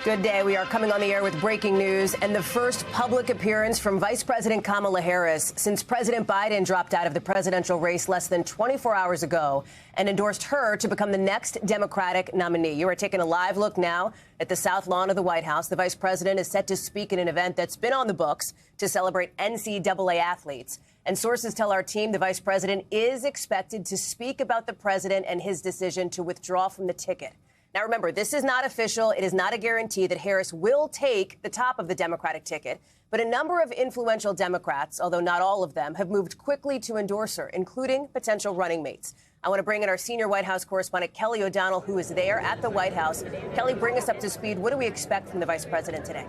Good day. We are coming on the air with breaking news and the first public appearance from Vice President Kamala Harris since President Biden dropped out of the presidential race less than 24 hours ago and endorsed her to become the next Democratic nominee. You are taking a live look now at the South Lawn of the White House. The vice president is set to speak at an event that's been on the books to celebrate NCAA athletes. And sources tell our team the vice president is expected to speak about the president and his decision to withdraw from the ticket. Now, remember, this is not official. It is not a guarantee that Harris will take the top of the Democratic ticket. But a number of influential Democrats, although not all of them, have moved quickly to endorse her, including potential running mates. I want to bring in our senior White House correspondent, Kelly O'Donnell, who is there at the White House. Kelly, bring us up to speed. What do we expect from the vice president today?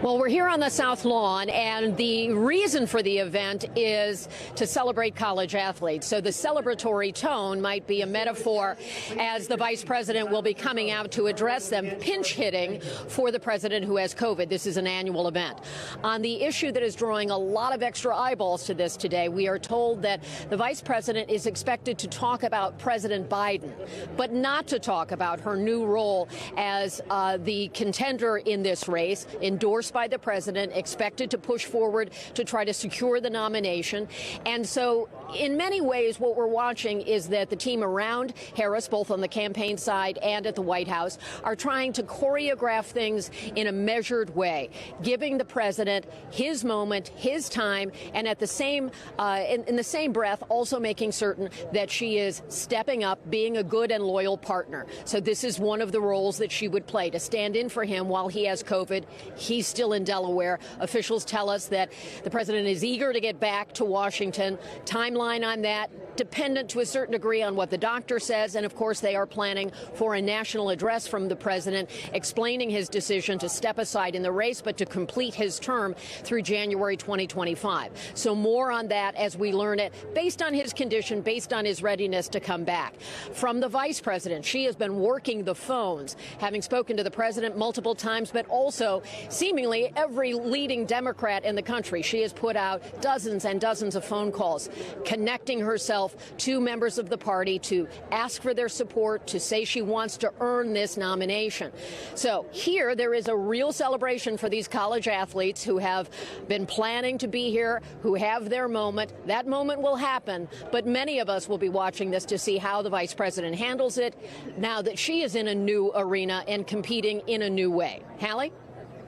Well, we're here on the South Lawn, and the reason for the event is to celebrate college athletes. So the celebratory tone might be a metaphor as the vice president will be coming out to address them, pinch hitting for the president who has COVID. This is an annual event. On the issue that is drawing a lot of extra eyeballs to this today, we are told that the vice president is expected to talk about President Biden, but not to talk about her new role as the contender in this race, endorsed by the president, expected to push forward to try to secure the nomination. And so in many ways, what we're watching is that the team around Harris, both on the campaign side and at the White House, are trying to choreograph things in a measured way, giving the president his moment, his time, and at the same in the same breath, also making certain that she is stepping up, being a good and loyal partner. So this is one of the roles that she would play, to stand in for him while he has COVID. He's still in Delaware. Officials tell us that the president is eager to get back to Washington. Timeline on that dependent to a certain degree on what the doctor says. And of course, they are planning for a national address from the president explaining his decision to step aside in the race, but to complete his term through January 2025. So more on that as we learn it, based on his condition, based on his readiness to come back. From the vice president, she has been working the phones, having spoken to the president multiple times, but also seemingly every leading Democrat in the country. She has put out dozens and dozens of phone calls, connecting herself to members of the party to ask for their support, to say she wants to earn this nomination. So here there is a real celebration for these college athletes who have been planning to be here, who have their moment. That moment will happen, but many of us will be watching this to see how the vice president handles it now that she is in a new arena and competing in a new way. Hallie?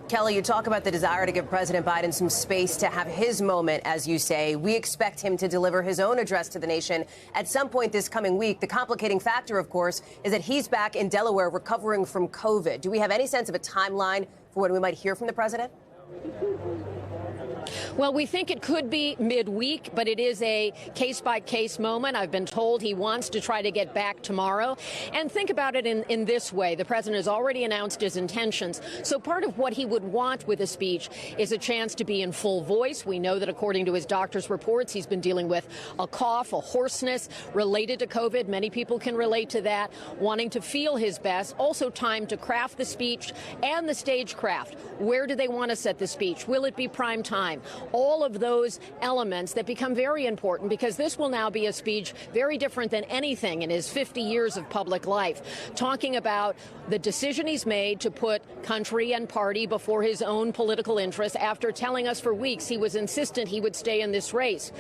Kelly, you talk about the desire to give President Biden some space to have his moment, as you say. We expect him to deliver his own address to the nation at some point this coming week. The complicating factor, of course, is that he's back in Delaware recovering from COVID. Do we have any sense of a timeline for when we might hear from the president? Well, we think it could be midweek, but it is a case-by-case moment. I've been told he wants to try to get back tomorrow. And think about it in this way. The president has already announced his intentions. So part of what he would want with a speech is a chance to be in full voice. We know that according to his doctor's reports, he's been dealing with a cough, a hoarseness related to COVID. Many people can relate to that, wanting to feel his best. Also time to craft the speech and the stagecraft. Where do they want to set the speech? Will it be prime time? All of those elements that become very important, because this will now be a speech very different than anything in his 50 years of public life, talking about the decision he's made to put country and party before his own political interests after telling us for weeks he was insistent he would stay in this race.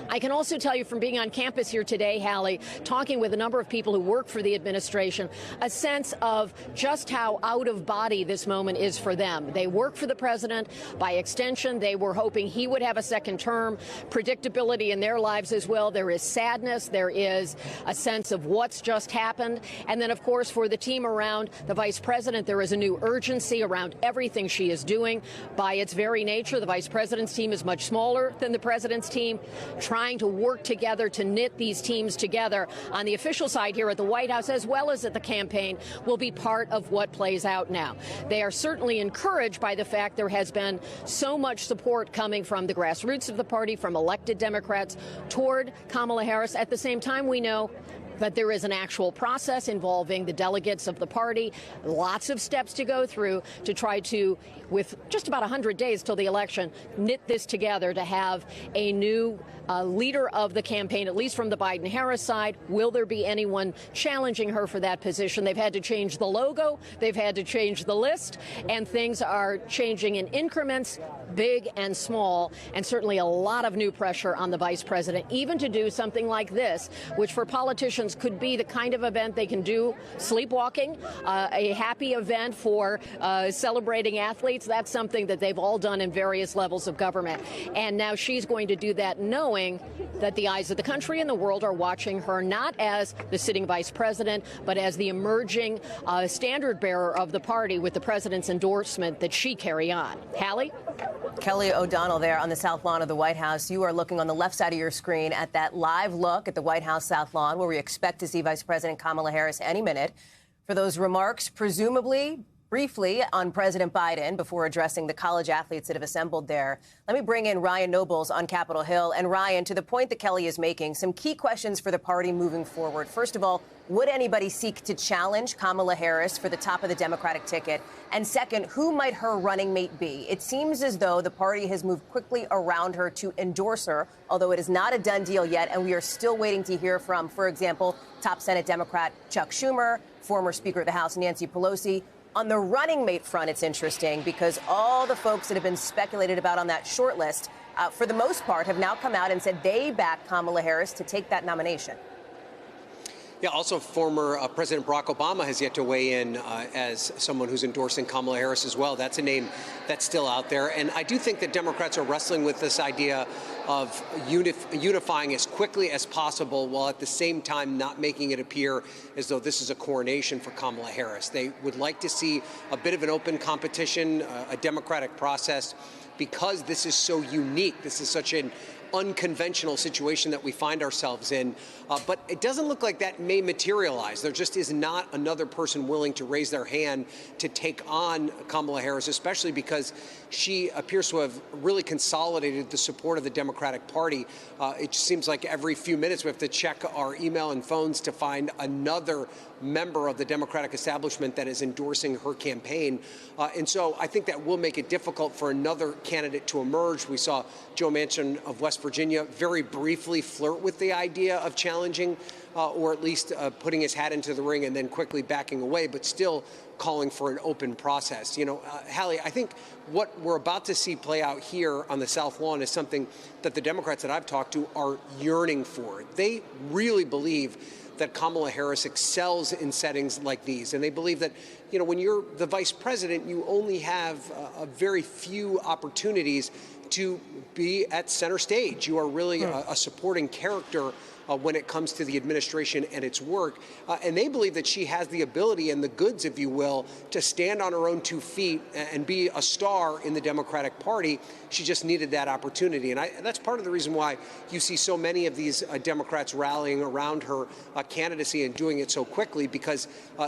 I can also tell you from being on campus here today, Hallie, talking with a number of people who work for the administration, a sense of just how out of body this moment is for them. They work for the president. By extension, they were hoping he would have a second term, predictability in their lives as well. There is sadness. There is a sense of what's just happened. And then, of course, for the team around the vice president, there is a new urgency around everything she is doing. By its very nature, the vice president's team is much smaller than the president's team. Trying to work together to knit these teams together on the official side here at the White House, as well as at the campaign, will be part of what plays out now. They are certainly encouraged by the fact there has been so much support coming from the grassroots of the party, from elected Democrats toward Kamala Harris. At the same time, we know But there is an actual process involving the delegates of the party, lots of steps to go through to try to, with just about 100 days till the election, knit this together to have a new leader of the campaign, at least from the Biden-Harris side. Will there be anyone challenging her for that position? They've had to change the logo, they've had to change the list, and things are changing in increments, big and small, and certainly a lot of new pressure on the vice president, even to do something like this, which for politicians could be the kind of event they can do sleepwalking, a happy event for celebrating athletes. That's something that they've all done in various levels of government. And now she's going to do that knowing that the eyes of the country and the world are watching her not as the sitting vice president, but as the emerging standard bearer of the party with the president's endorsement that she carry on. Hallie? Kelly O'Donnell there on the South Lawn of the White House. You are looking on the left side of your screen at that live look at the White House South Lawn, where we expect to see Vice President Kamala Harris any minute for those remarks, presumably briefly on President Biden before addressing the college athletes that have assembled there. Let me bring in Ryan Nobles on Capitol Hill. And Ryan, to the point that Kelly is making, some key questions for the party moving forward. First of all, would anybody seek to challenge Kamala Harris for the top of the Democratic ticket? And second, who might her running mate be? It seems as though the party has moved quickly around her to endorse her, although it is not a done deal yet, and we are still waiting to hear from, for example, top Senate Democrat Chuck Schumer, former Speaker of the House Nancy Pelosi. On the running mate front, it's interesting because all the folks that have been speculated about on that short list, for the most part, have now come out and said they back Kamala Harris to take that nomination. Yeah, also former President Barack Obama has yet to weigh in as someone who's endorsing Kamala Harris as well. That's a name that's still out there. And I do think that Democrats are wrestling with this idea of unifying as quickly as possible while at the same time not making it appear as though this is a coronation for Kamala Harris. They would like to see a bit of an open competition, a democratic process, because this is so unique. This is such an unconventional situation that we find ourselves in. But it doesn't look like that may materialize. There just is not another person willing to raise their hand to take on Kamala Harris, especially because she appears to have really consolidated the support of the Democratic Party. It just seems like every few minutes we have to check our email and phones to find another member of the Democratic establishment that is endorsing her campaign. And so I think that will make it difficult for another candidate to emerge. We saw Joe Manchin of West Virginia very briefly flirt with the idea of challenging or at least putting his hat into the ring and then quickly backing away, but still calling for an open process. You know, Hallie, I think what we're about to see play out here on the South Lawn is something that the Democrats that I've talked to are yearning for. They really believe that Kamala Harris excels in settings like these. And they believe that, you know, when you're the vice president, you only have a very few opportunities to be at center stage. You are really a supporting character when it comes to the administration and its work. And they believe that she has the ability and the goods, if you will, to stand on her own 2 feet and be a star in the Democratic Party. She just needed that opportunity. And that's part of the reason why you see so many of these Democrats rallying around her candidacy and doing it so quickly, because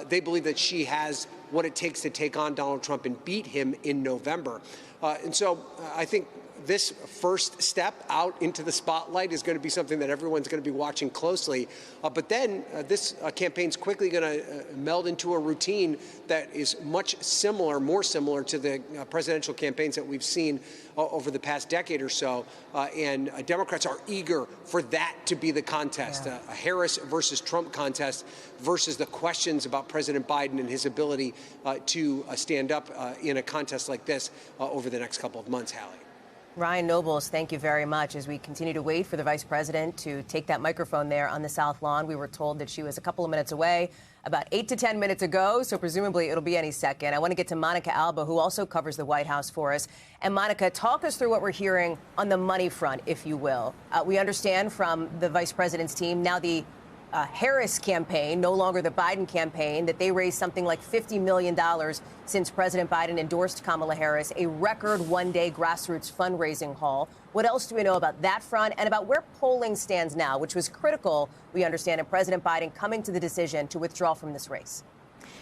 they believe that she has what it takes to take on Donald Trump and beat him in November. And so I think this first step out into the spotlight is going to be something that everyone's going to be watching closely. But then this campaign's quickly going to meld into a routine that is much similar, more similar to the presidential campaigns that we've seen over the past decade or so. And Democrats are eager for that to be the contest, a Harris versus Trump contest versus the questions about President Biden and his ability to stand up in a contest like this over the next couple of months, Hallie. Ryan Nobles, thank you very much. As we continue to wait for the vice president to take that microphone there on the South Lawn, we were told that she was a couple of minutes away, about 8 to 10 minutes ago, so presumably it'll be any second. I want to get to Monica Alba, who also covers the White House for us. And Monica, talk us through what we're hearing on the money front, if you will. We understand from the vice president's team, now the Harris campaign, no longer the Biden campaign, that they raised something like $50 million since President Biden endorsed Kamala Harris, a record one-day grassroots fundraising haul. What else do we know about that front and about where polling stands now, which was critical, we understand, in President Biden coming to the decision to withdraw from this race?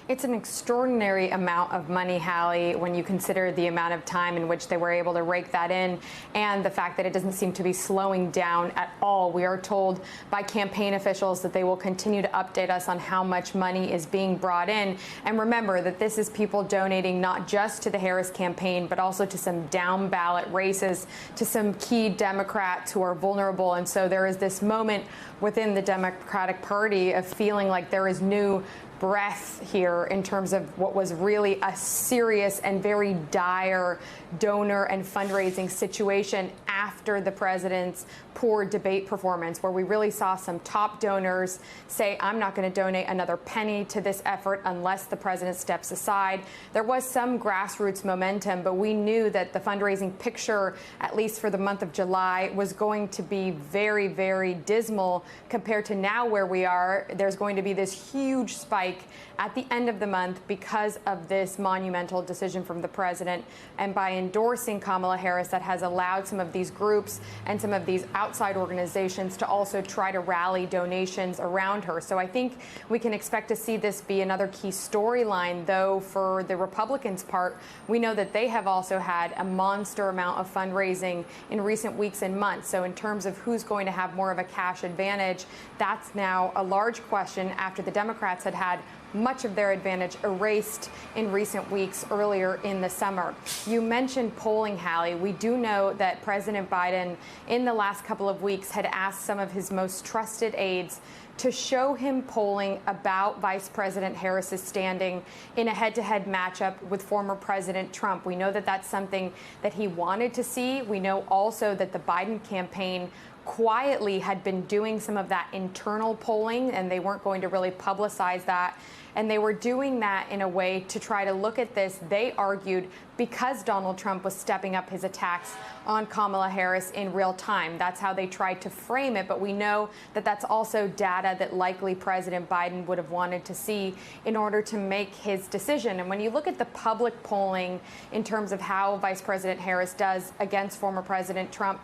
It's an extraordinary amount of money, Hallie, when you consider the amount of time in which they were able to rake that in and the fact that it doesn't seem to be slowing down at all. We are told by campaign officials that they will continue to update us on how much money is being brought in. And remember that this is people donating not just to the Harris campaign, but also to some down ballot races, to some key Democrats who are vulnerable. And so there is this moment within the Democratic Party of feeling like there is new breath here in terms of what was really a serious and very dire donor and fundraising situation after the president's poor debate performance, where we really saw some top donors say, I'm not going to donate another penny to this effort unless the president steps aside. There was some grassroots momentum, but we knew that the fundraising picture, at least for the month of July, was going to be very, very dismal compared to now where we are. There's going to be this huge spike at the end of the month because of this monumental decision from the president. And by endorsing Kamala Harris, that has allowed some of these groups and some of these outside organizations to also try to rally donations around her. So I think we can expect to see this be another key storyline, though for the Republicans' part, we know that they have also had a monster amount of fundraising in recent weeks and months. So in terms of who's going to have more of a cash advantage, that's now a large question after the Democrats had much of their advantage erased in recent weeks earlier in the summer. You mentioned polling, Hallie. We do know that President Biden in the last couple of weeks had asked some of his most trusted aides to show him polling about Vice President Harris's standing in a head-to-head matchup with former President Trump. We know that that's something that he wanted to see. We know also that the Biden campaign quietly had been doing some of that internal polling, and they weren't going to really publicize that. And they were doing that in a way to try to look at this, they argued, because Donald Trump was stepping up his attacks on Kamala Harris in real time. That's how they tried to frame it. But we know that that's also data that likely President Biden would have wanted to see in order to make his decision. And when you look at the public polling in terms of how Vice President Harris does against former President Trump,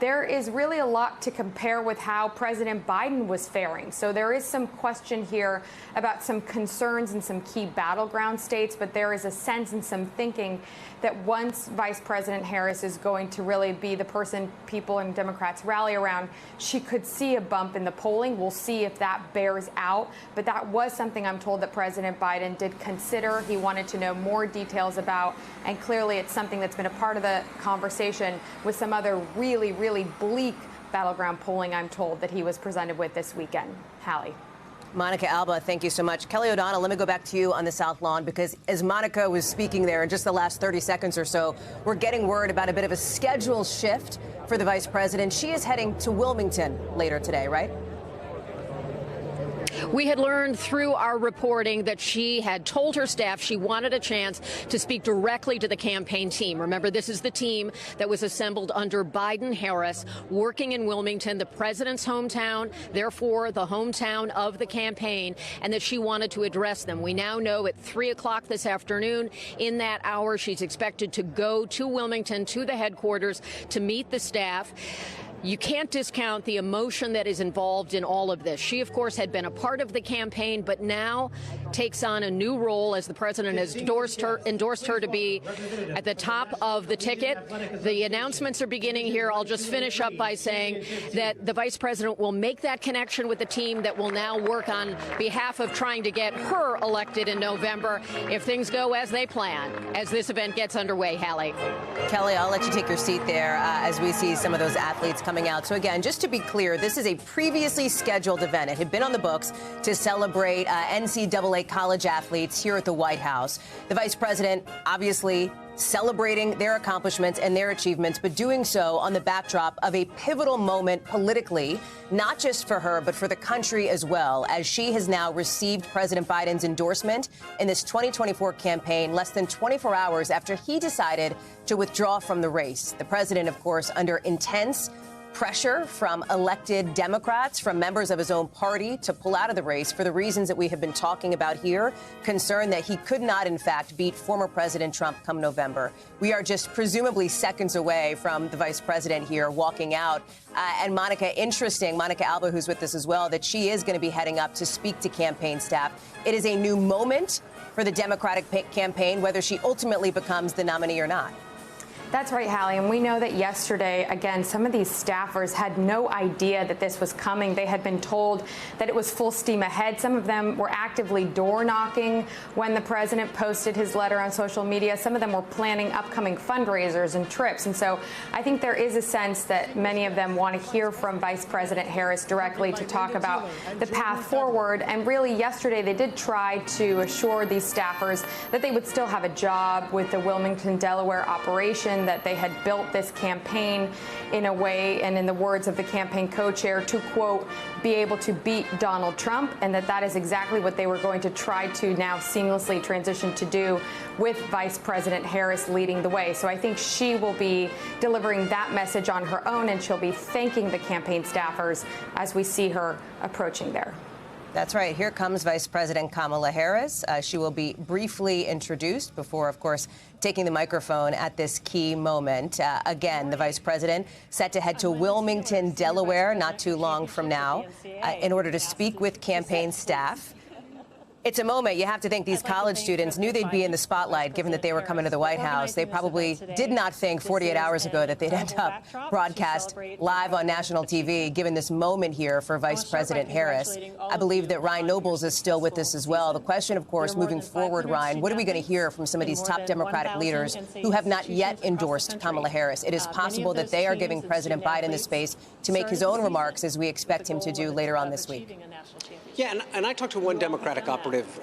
there is really a lot to compare with how President Biden was faring. So there is some question here about some concerns in some key battleground states, but there is a sense and some thinking that once Vice President Harris is going to really be the person people and Democrats rally around, she could see a bump in the polling. We'll see if that bears out. But that was something I'm told that President Biden did consider. He wanted to know more details about, and clearly it's something that's been a part of the conversation with some other really bleak battleground polling, I'm told, that he was presented with this weekend. Hallie. Monica Alba, thank you so much. Kelly O'Donnell, let me go back to you on the South Lawn, because as Monica was speaking there in just the last 30 seconds or so, we're getting word about a bit of a schedule shift for the vice president. She is heading to Wilmington later today, right? We had learned through our reporting that she had told her staff she wanted a chance to speak directly to the campaign team. Remember, this is the team that was assembled under Biden-Harris, working in Wilmington, the president's hometown, therefore the hometown of the campaign, and that she wanted to address them. We now know at 3 o'clock this afternoon, in that hour, she's expected to go to Wilmington, to the headquarters, to meet the staff. You can't discount the emotion that is involved in all of this. She, of course, had been a part of the campaign, but now takes on a new role as the president has endorsed her to be at the top of the ticket. The announcements are beginning here. I'll just finish up by saying that the vice president will make that connection with the team that will now work on behalf of trying to get her elected in November if things go as they plan, as this event gets underway. Hallie. Kelly, I'll let you take your seat there as we see some of those athletes coming out. So again, just to be clear, this is a previously scheduled event. It had been on the books to celebrate NCAA college athletes here at the White House. The vice president obviously celebrating their accomplishments and their achievements, but doing so on the backdrop of a pivotal moment politically, not just for her, but for the country as well, as she has now received President Biden's endorsement in this 2024 campaign less than 24 hours after he decided to withdraw from the race. The president, of course, under intense pressure from elected Democrats, from members of his own party to pull out of the race for the reasons that we have been talking about here, concerned that he could not, in fact, beat former President Trump come November. We are just presumably seconds away from the vice president here walking out. And Monica Alba, who's with us as well, that she is going to be heading up to speak to campaign staff. It is a new moment for the Democratic campaign, whether she ultimately becomes the nominee or not. That's right, Hallie. And we know that yesterday, again, some of these staffers had no idea that this was coming. They had been told that it was full steam ahead. Some of them were actively door knocking when the president posted his letter on social media. Some of them were planning upcoming fundraisers and trips. And so I think there is a sense that many of them want to hear from Vice President Harris directly to talk about the path forward. And really, yesterday, they did try to assure these staffers that they would still have a job with the Wilmington, Delaware operation, that they had built this campaign in a way, and in the words of the campaign co-chair, to, quote, be able to beat Donald Trump, and that is exactly what they were going to try to now seamlessly transition to do with Vice President Harris leading the way. So I think she will be delivering that message on her own, and she'll be thanking the campaign staffers as we see her approaching there. That's right. Here comes Vice President Kamala Harris. She will be briefly introduced before, of course, taking the microphone at this key moment. Again, the vice president set to head to Wilmington, Delaware, not too long from now, in order to speak with campaign staff. It's a moment you have to think these college students knew they'd be in the spotlight, given that they were coming to the White House. They probably did not think 48 hours ago that they'd end up broadcast live on national TV, given this moment here for Vice President Harris. I believe that Ryan Nobles is still with us as well. The question, of course, moving forward, Ryan, what are we going to hear from some of these top Democratic leaders who have not yet endorsed Kamala Harris? It is possible that they are giving President Biden the space to make his own remarks, as we expect him to do later on this week. Yeah, and I talked to one Democratic operative,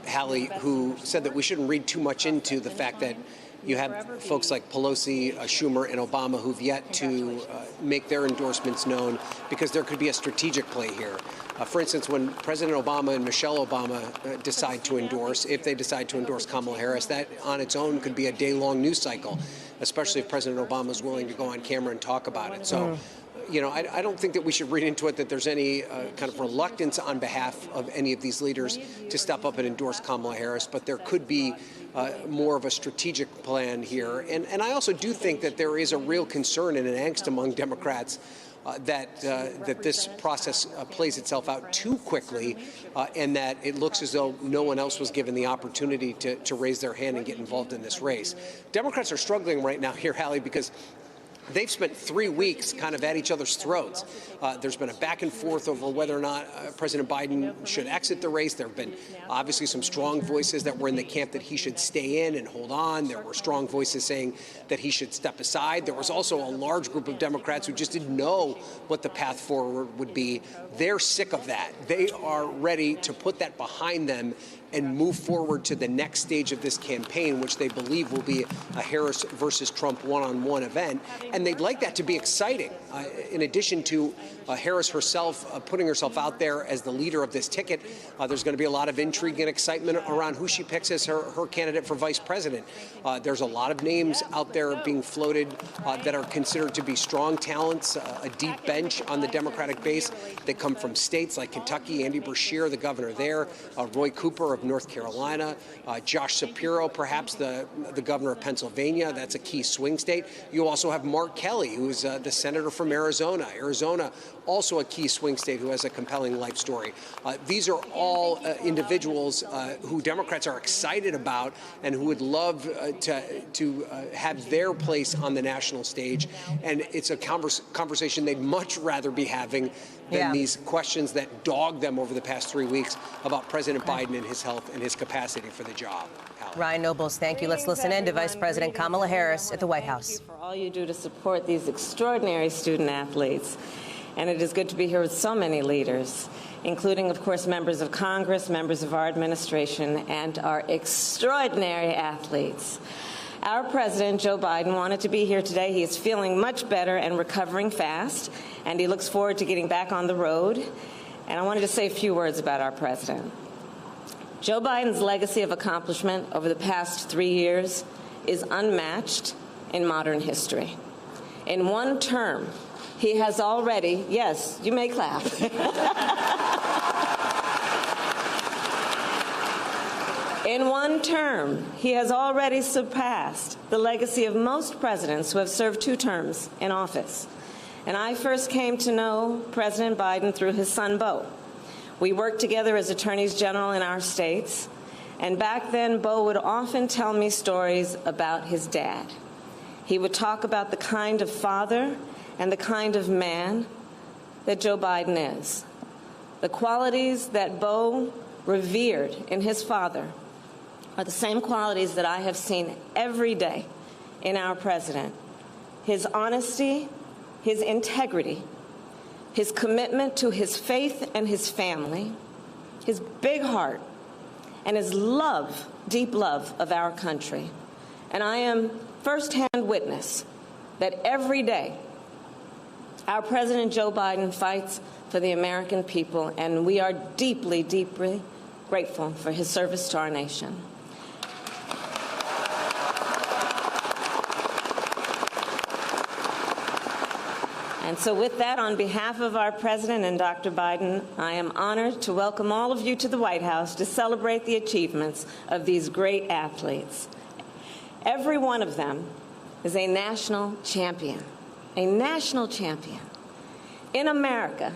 Hallie, who said that we shouldn't read too much into the fact that you have folks like Pelosi, Schumer, and Obama who've yet to make their endorsements known, because there could be a strategic play here. For instance, when President Obama and Michelle Obama decide to endorse, if they decide to endorse Kamala Harris, that on its own could be a day-long news cycle, especially if President Obama is willing to go on camera and talk about it. So. You know, I don't think that we should read into it that there's any kind of reluctance on behalf of any of these leaders to step up and endorse Kamala Harris, but there could be more of a strategic plan here. And I also do think that there is a real concern and an angst among Democrats that this process plays itself out too quickly, and that it looks as though no one else was given the opportunity to raise their hand and get involved in this race. Democrats are struggling right now here, Hallie, because they've spent 3 weeks kind of at each other's throats. There's been a back and forth over whether or not President Biden should exit the race. There have been obviously some strong voices that were in the camp that he should stay in and hold on. There were strong voices saying that he should step aside. There was also a large group of Democrats who just didn't know what the path forward would be. They're sick of that. They are ready to put that behind them and move forward to the next stage of this campaign, which they believe will be a Harris versus Trump one-on-one event. And they'd like that to be exciting. In addition to Harris herself putting herself out there as the leader of this ticket, there's going to be a lot of intrigue and excitement around who she picks as her candidate for vice president. There's a lot of names out there being floated that are considered to be strong talents, a deep bench on the Democratic base that come from states like Kentucky. Andy Beshear, the governor there, Roy Cooper of North Carolina, Josh Shapiro, perhaps the governor of Pennsylvania. That's a key swing state. You also have Mark Kelly, who's the senator from Arizona. Arizona, also a key swing state who has a compelling life story. These are all individuals who Democrats are excited about and who would love to have their place on the national stage. And it's a conversation they'd much rather be having than these questions that dogged them over the past 3 weeks about President Biden and his health and his capacity for the job. Ryan Nobles, thank you. Let's listen in to Vice President Kamala Harris at the White House. Thank you for all you do to support these extraordinary student athletes. And it is good to be here with so many leaders, including, of course, members of Congress, members of our administration, and our extraordinary athletes. Our president, Joe Biden, wanted to be here today. He is feeling much better and recovering fast, and he looks forward to getting back on the road. And I wanted to say a few words about our president. Joe Biden's legacy of accomplishment over the past 3 years is unmatched in modern history. In one term, he has already, yes, you may clap. In one term, he has already surpassed the legacy of most presidents who have served 2 terms in office. And I first came to know President Biden through his son, Beau. We worked together as attorneys general in our states, And back then, Bo would often tell me stories about his dad. He would talk about the kind of father and the kind of man that Joe Biden is. The qualities that Bo revered in his father are the same qualities that I have seen every day in our president. His honesty, his integrity, his commitment to his faith and his family, his big heart, and his love, deep love of our country. And I am firsthand witness that every day our President Joe Biden fights for the American people, and we are deeply, deeply grateful for his service to our nation. And so with that, on behalf of our President and Dr. Biden, I am honored to welcome all of you to the White House to celebrate the achievements of these great athletes. Every one of them is a national champion, a national champion. In America,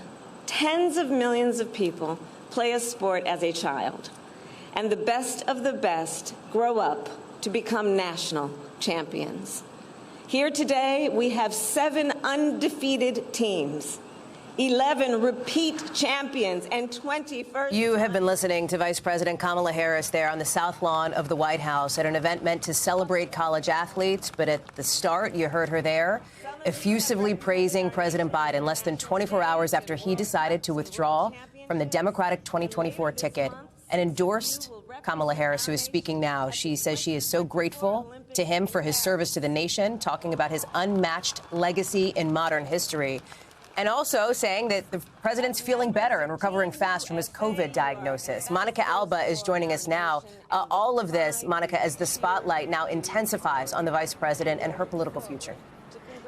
tens of millions of people play a sport as a child, and the best of the best grow up to become national champions. Here today, we have 7 undefeated teams, 11 repeat champions, and 20 first. You have been listening to Vice President Kamala Harris there on the South Lawn of the White House at an event meant to celebrate college athletes. But at the start, you heard her there effusively praising President Biden less than 24 hours after he decided to withdraw from the Democratic 2024 ticket and endorsed Kamala Harris, who is speaking now. She says she is so grateful to him for his service to the nation, talking about his unmatched legacy in modern history, and also saying that the president's feeling better and recovering fast from his COVID diagnosis. Monica Alba is joining us now. All of this, Monica, as the spotlight now intensifies on the vice president and her political future.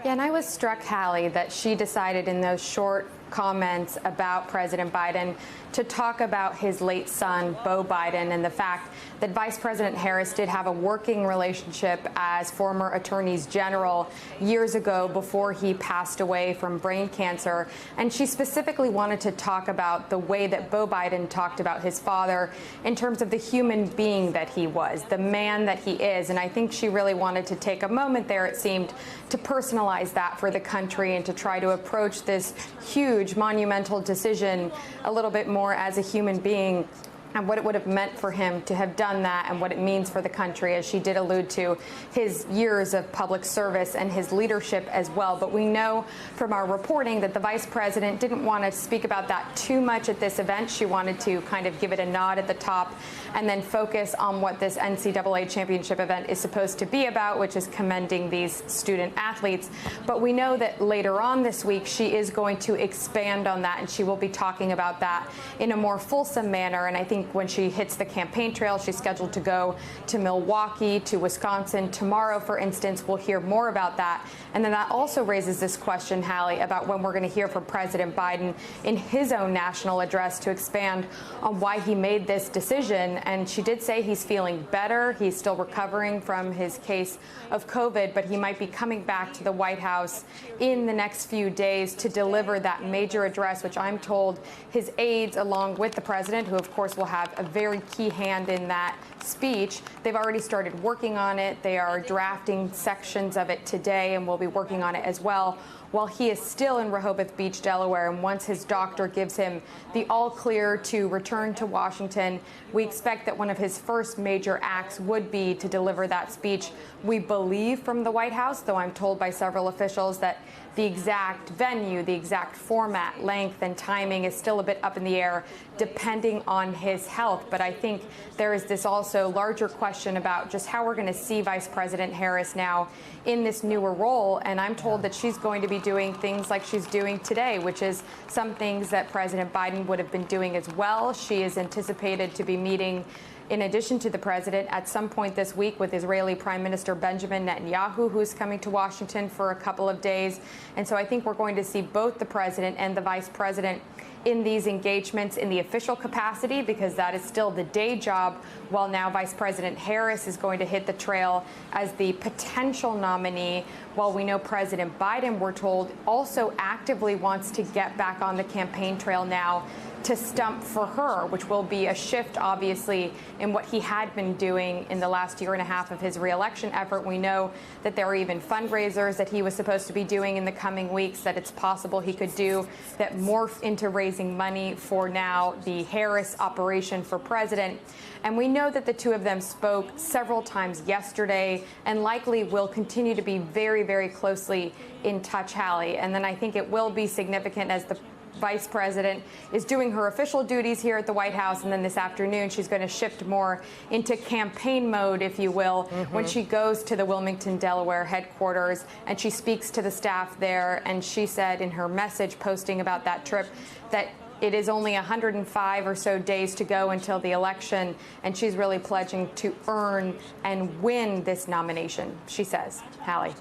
Yeah, and I was struck, Hallie, that she decided in those short comments about President Biden to talk about his late son, Beau Biden, and the fact that Vice President Harris did have a working relationship as former attorneys general years ago before he passed away from brain cancer. And she specifically wanted to talk about the way that Beau Biden talked about his father in terms of the human being that he was, the man that he is. And I think she really wanted to take a moment there, it seemed, to personalize that for the country and to try to approach this huge, monumental decision a little bit more as a human being, and what it would have meant for him to have done that and what it means for the country, as she did allude to his years of public service and his leadership as well. But we know from our reporting that the vice president didn't want to speak about that too much at this event. She wanted to kind of give it a nod at the top and then focus on what this NCAA championship event is supposed to be about, which is commending these student athletes. But we know that later on this week, she is going to expand on that, and she will be talking about that in a more fulsome manner. And I think when she hits the campaign trail, she's scheduled to go to Milwaukee, to Wisconsin tomorrow, for instance. We'll hear more about that. And then that also raises this question, Hallie, about when we're going to hear from President Biden in his own national address to expand on why he made this decision. And she did say he's feeling better. He's still recovering from his case of COVID, but he might be coming back to the White House in the next few days to deliver that major address, which I'm told his aides, along with the president, who of course will have a very key hand in that speech, they've already started working on it. They are drafting sections of it today and will be working on it as well, while he is still in Rehoboth Beach, Delaware. And once his doctor gives him the all clear to return to Washington, we expect that one of his first major acts would be to deliver that speech, we believe, from the White House, though I'm told by several officials that the exact venue, the exact format, length, and timing is still a bit up in the air, depending on his health. But I think there is this also larger question about just how we're going to see Vice President Harris now in this newer role. And I'm told that she's going to be doing things like she's doing today, which is some things that President Biden would have been doing as well. She is anticipated to be meeting, in addition to the president, at some point this week with Israeli Prime Minister Benjamin Netanyahu, who's coming to Washington for a couple of days. And so I think we're going to see both the president and the vice president in these engagements in the official capacity, because that is still the day job, while now Vice President Harris is going to hit the trail as the potential nominee, while we know President Biden, we're told, also actively wants to get back on the campaign trail now to stump for her, which will be a shift, obviously, in what he had been doing in the last year and a half of his reelection effort. We know that there are even fundraisers that he was supposed to be doing in the coming weeks that it's possible he could do that morph into raising money for now the Harris operation for president. And we know that the two of them spoke several times yesterday and likely will continue to be very, very closely in touch, Hallie. And then I think it will be significant as the Vice President is doing her official duties here at the White House, and then this afternoon she's going to shift more into campaign mode, if you will, when she goes to the Wilmington, Delaware headquarters and she speaks to the staff there. And she said in her message posting about that trip that it is only 105 or so days to go until the election, and she's really pledging to earn and win this nomination, she says. Hallie.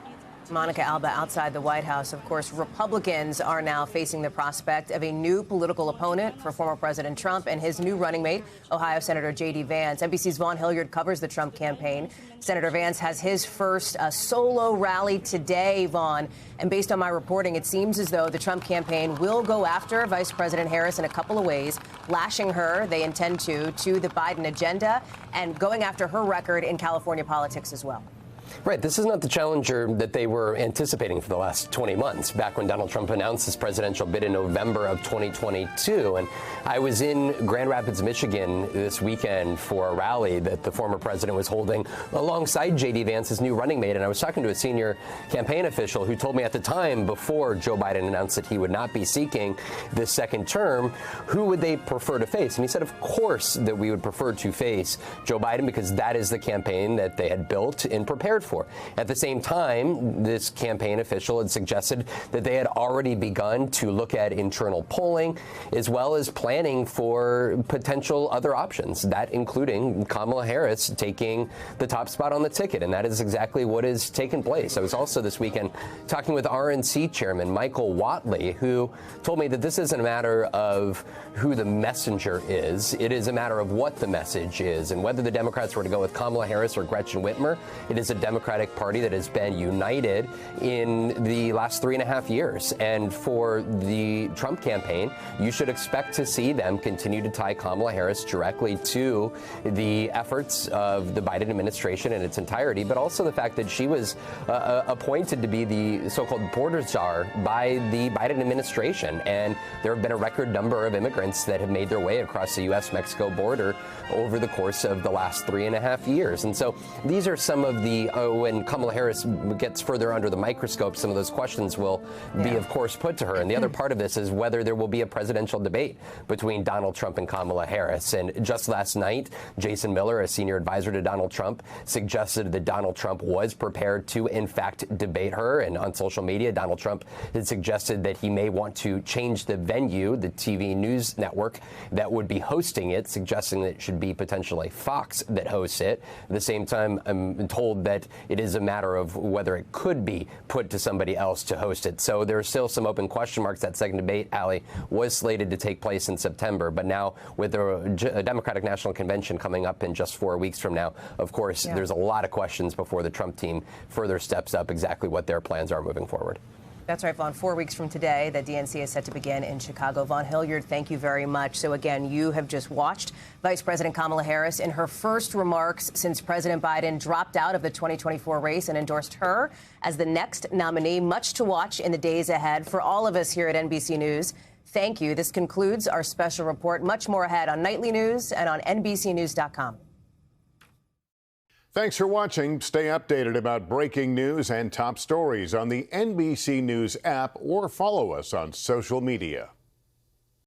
Monica Alba outside the White House. Of course, Republicans are now facing the prospect of a new political opponent for former President Trump and his new running mate, Ohio Senator J.D. Vance. NBC's Vaughn Hilliard covers the Trump campaign. Senator Vance has his first solo rally today, Vaughn. And based on my reporting, it seems as though the Trump campaign will go after Vice President Harris in a couple of ways, lashing her, they intend to the Biden agenda, and going after her record in California politics as well. Right. This is not the challenger that they were anticipating for the last 20 months, back when Donald Trump announced his presidential bid in November of 2022. And I was in Grand Rapids, Michigan this weekend for a rally that the former president was holding alongside J.D. Vance, his new running mate. And I was talking to a senior campaign official who told me at the time, before Joe Biden announced that he would not be seeking this second term, who would they prefer to face? And he said, of course, that we would prefer to face Joe Biden because that is the campaign that they had built and prepared for. At the same time, this campaign official had suggested that they had already begun to look at internal polling as well as planning for potential other options, that including Kamala Harris taking the top spot on the ticket. And that is exactly what has taken place. I was also this weekend talking with RNC chairman Michael Whatley, who told me that this isn't a matter of who the messenger is. It is a matter of what the message is. And whether the Democrats were to go with Kamala Harris or Gretchen Whitmer, it is a Democratic Party that has been united in the last 3.5 years. And for the Trump campaign, you should expect to see them continue to tie Kamala Harris directly to the efforts of the Biden administration in its entirety, but also the fact that she was appointed to be the so-called border czar by the Biden administration. And there have been a record number of immigrants that have made their way across the U.S.-Mexico border over the course of the last 3.5 years. And so these are some of the, when Kamala Harris gets further under the microscope, some of those questions will be, of course, put to her. And the other part of this is whether there will be a presidential debate between Donald Trump and Kamala Harris. And just last night, Jason Miller, a senior advisor to Donald Trump, suggested that Donald Trump was prepared to, in fact, debate her. And on social media, Donald Trump had suggested that he may want to change the venue, the TV news network that would be hosting it, suggesting that it should be potentially Fox that hosts it. At the same time, I'm told that it is a matter of whether it could be put to somebody else to host it. So there are still some open question marks. That second debate, Allie, was slated to take place in September. But now with the Democratic National Convention coming up in just 4 weeks from now, of course, there's a lot of questions before the Trump team further steps up exactly what their plans are moving forward. That's right, Vaughn. 4 weeks from today, the DNC is set to begin in Chicago. Vaughn Hilliard, thank you very much. So again, you have just watched Vice President Kamala Harris in her first remarks since President Biden dropped out of the 2024 race and endorsed her as the next nominee. Much to watch in the days ahead for all of us here at NBC News. Thank you. This concludes our special report. Much more ahead on Nightly News and on NBCNews.com. Thanks for watching. Stay updated about breaking news and top stories on the NBC News app or follow us on social media.